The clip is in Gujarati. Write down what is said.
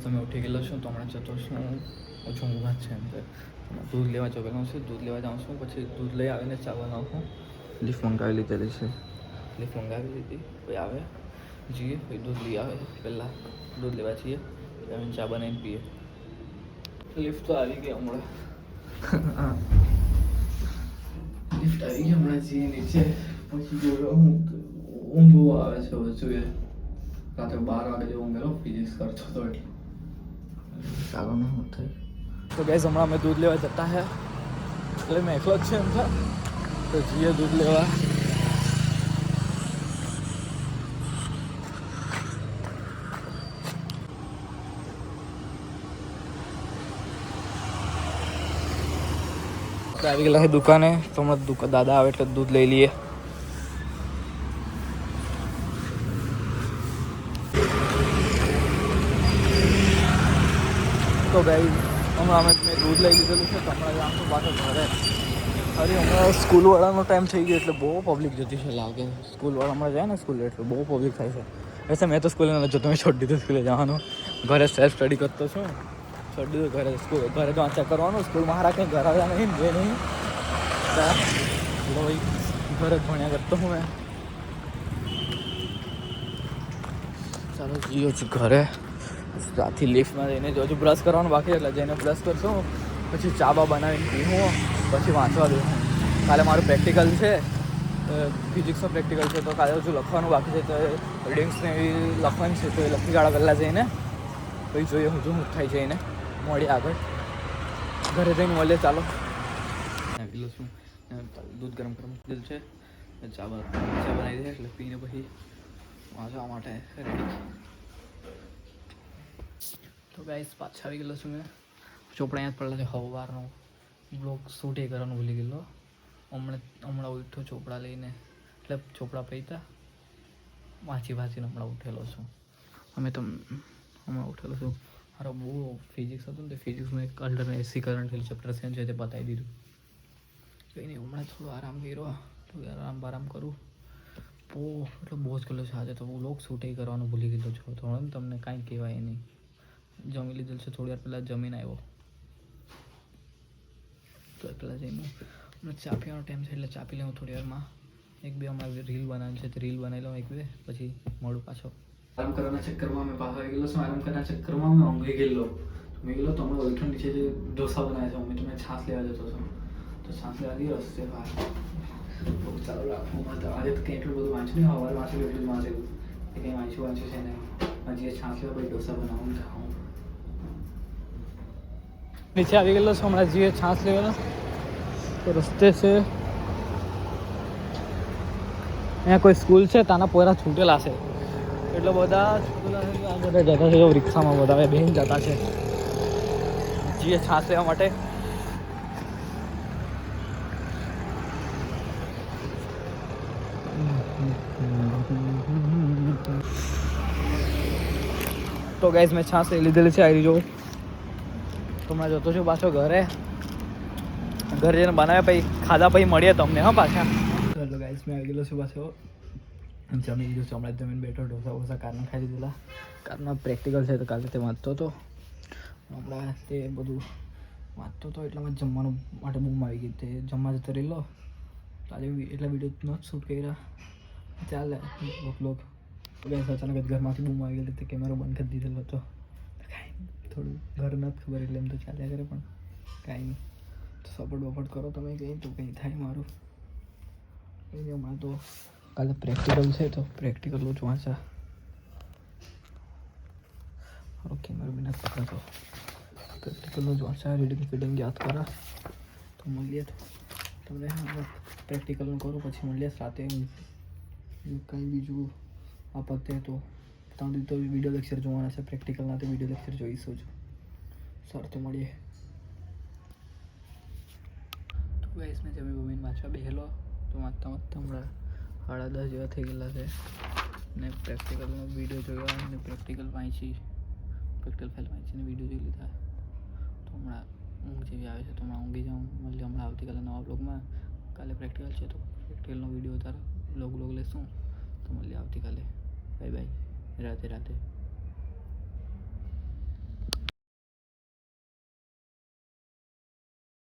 તમે ઉઠી ગયેલો છો તો હમણાં જતો છું ઓછું ઊંઘા છે એમ કે દૂધ લેવા જવાનું છે. દૂધ લેવા જાઉં છું, પછી દૂધ લઈ આવીને ચા બનાવું. લિફ્ટ મંગાવી લીધેલી છે, લિફ્ટ મંગાવી લીધી. કોઈ આવે જઈએ, કોઈ દૂધ લઈ આવે, પહેલાં દૂધ લેવા જઈએ, પછી ચા બનાવીને પીએ. લિફ્ટ તો આવી ગઈ હમણાં. લિફ્ટ આવી ગઈ હમણાં, જઈએ નીચે. પછી જોયો હું ઊંઘ આવે છે. હવે જોઈએ, રાત્રે 12 વાગે જેવો ઊંઘેલો, ફિઝિક્સ કરતો હતો એટલે ચાલો ને હું થઈ. તો ગાઈસ હમણાં અમે દૂધ લેવા જતા હે, એટલે મેં એકલો જ છે એમ था, તો જઈએ દૂધ લેવા. આવી ગયેલા છે દુકાને, તો હમણાં દાદા આવે એટલે દૂધ લઈ લઈએ. તો ગાઈસ હમણાં મેં દૂધ લઈ લીધેલું છે, તો હમણાં જાઉં છું પાછો ઘરે. અરે હમણાં સ્કૂલવાળાનો ટાઈમ થઈ ગયો એટલે બહુ પબ્લિક જતી છે લાગે. સ્કૂલવાળા હમણાં જાય ને સ્કૂલે એટલે બહુ પબ્લિક થાય છે. વૈસે મેં તો સ્કૂલે ન જતો, મેં છોડી દીધું સ્કૂલે જવાનું. ઘરે સેલ્ફ સ્ટડી કરતો છું, છોડી દીધું ઘરે. ઘરે તો વાંચા કરવાનું, સ્કૂલમાં હારા કંઈ ઘર આવ્યા નહીં, જે નહીં ભાઈ ઘરે જ ભણ્યા કરતો હું મેં. ચાલો જઈએ છું ઘરે. ત્યાંથી લિફ્ટમાં જઈને હજુ બ્રશ કરવાનું બાકી, એટલે જઈને બ્રશ કરશું, પછી ચા બા બનાવીને પીવું, પછી વાંચવા બેસું. કાલે મારું પ્રેક્ટિકલ છે, ફિઝિક્સનું પ્રેક્ટિકલ છે, તો કાલે હજુ લખવાનું બાકી છે, તો રીડિંગ્સને એવી લખવાની છે, તો એ લખી કાઢા પહેલાં જઈને. પછી જોઈએ હું થાય જઈને મળીએ આગળ. ઘરે જઈને મળીએ. ચાલો પીલો છું, દૂધ ગરમ દિલ છે, ચા બનાવી દે એટલે પીને પછી વાંચવા માટે રેડી. તો ગાઈસ પાછા આવી ગયેલો છું મેં. ચોપડા યાદ પડેલા છે, સવારનો બ્લોગ શૂટ એ કરવાનું ભૂલી ગયેલો. હમણાં ઉઠો ચોપડા લઈને, એટલે ચોપડા પૈતા વાંચીને હમણાં ઉઠેલો છું. હમણાં ઉઠેલો છું. મારો બહુ ફિઝિક્સ હતું ને, તે ફિઝિક્સમાં એક એસી કરંટ ચેપ્ટર છે, તે બતાવી દીધું. કંઈ નહીં, હમણાં થોડો આરામ કર્યો, થોડું આરામ કરું. બહુ જ કરેલો છે આજે તો. બ્લોગ શૂટ એ કરવાનું ભૂલી ગયેલો છો, તો તમને કાંઈ કહેવાય નહીં. જમી લીધેલું છે, થોડી વાર પહેલાં જમીને આવ્યો. તો પહેલાં જઈને હમણાં ચા પીવાનો ટાઈમ છે, એટલે ચા પી લઉં થોડી વારમાં. એક બે અમારે રીલ બનાવવાની છે, તો રીલ બનાવી લઉં એક બે, પછી મળું પાછો. આરામ કરવાના ચક્કરમાં મેં પાછો આવી ગયેલો છું. આરામ કરવાના ચક્કરમાં મેં ઊંઘી ગયેલો. મેં ગયેલો તો હમણાં ઓઈઠો નીચે જે ઢોસા બનાવે છે મમ્મી, તો મેં છાશ લેવા જતો હતો. તો છાશ લેવા ગયો રસ્તે બહાર. બહુ ચાલુ રાખવું. આજે તો કંઈ એટલું બધું વાંચ્યું નહીં, સવારે વાંચેલું એટલું જ વાંચેલું. એ કંઈ વાંચ્યું છે ને. હજી છાશ લેવા પછી ઢોસા બનાવવાનું ખાવું. નીચે આવી ગયેલો છું હમણાં, જઈએ છાશ લેવાનો. તો રસ્તે છે, અહીંયા કોઈ સ્કૂલ છે, તાના પોરા છૂટેલા છે, એટલે બધા છૂટેલા છે. આ બધા જતા છે રિક્ષામાં, બધા બેન જતા છે. જઈએ છાશ લેવા માટે. તો ગાઈસ મેં છાશ લઈ લીધેલી છે, આવી જો. તો હમણાં જતો છું પાછો ઘરે જઈને બનાવ્યા પછી ખાધા પછી મળીએ તમને. હા પાછા. ચલો ગાઈસ મેં આવી ગયેલો છું પાછો. જમી લીધું છે હમણાં, જમીને બેઠો. ઢોસા કારના ખાઈ દીધેલા. કારના પ્રેક્ટિકલ છે, તો કાલે તે વાંચતો હતો. હમણાં તે બધું વાંચતો હતો એટલામાં જમવાનું માટે બૂમ આવી ગઈ. તે જમવા જતો રહેલો. આજે એટલા વિડીયો ન શૂટ કર્યા. ચાલે લોક ગેસ અચાનક જ ઘરમાંથી બૂમ આવી ગયેલી, તે કેમેરો બંધ કરી દીધેલો હતો. થોડું ઘર નથી ખબર એટલે એમ તો ચાલ્યા કરે, પણ કાંઈ નહીં. તો સપોર્ટ કરો તમે, કંઈ તો કંઈ થાય મારું. હમણાં તો કાલે પ્રેક્ટિકલ છે, તો પ્રેક્ટિકલ જ વાંચા. મારો કેમેરો બી નથી પકડતો. પ્રેક્ટિકલનું જ વાંચા, રીડિંગ યાદ કરા. તો મળીએ તો તમને પ્રેક્ટિકલનું કરું, પછી મળીએ સાથે. કંઈ બીજું આપત્તિ તો તમે તો વિડીયો લેક્ચર જોવાના છે પ્રેક્ટિકલના, તો વિડીયો લેક્ચર જોઈશું જ. સર તો મળીએ. તો ગાઈસ મેં જમીન વાંચવા બેસેલો, તો વાંચતા હમણાં 10:30 જેવા થઈ ગયેલા છે. ને પ્રેક્ટિકલનો વિડીયો જોયો, અને પ્રેક્ટિકલ ફાઇલ વાંચીને વિડીયો જોઈ લીધા. તો હમણાં ઊંઘ જેવી આવે છે, તો હમણાં ઊંઘી જાઉં. મળીએ હમણાં આવતીકાલે નવા બ્લોગમાં. કાલે પ્રેક્ટિકલ છે, તો પ્રેક્ટિકલનો વિડીયો બ્લોગ લેશું. તો મળીએ આવતીકાલે. Bye bye. રાધે રાધે.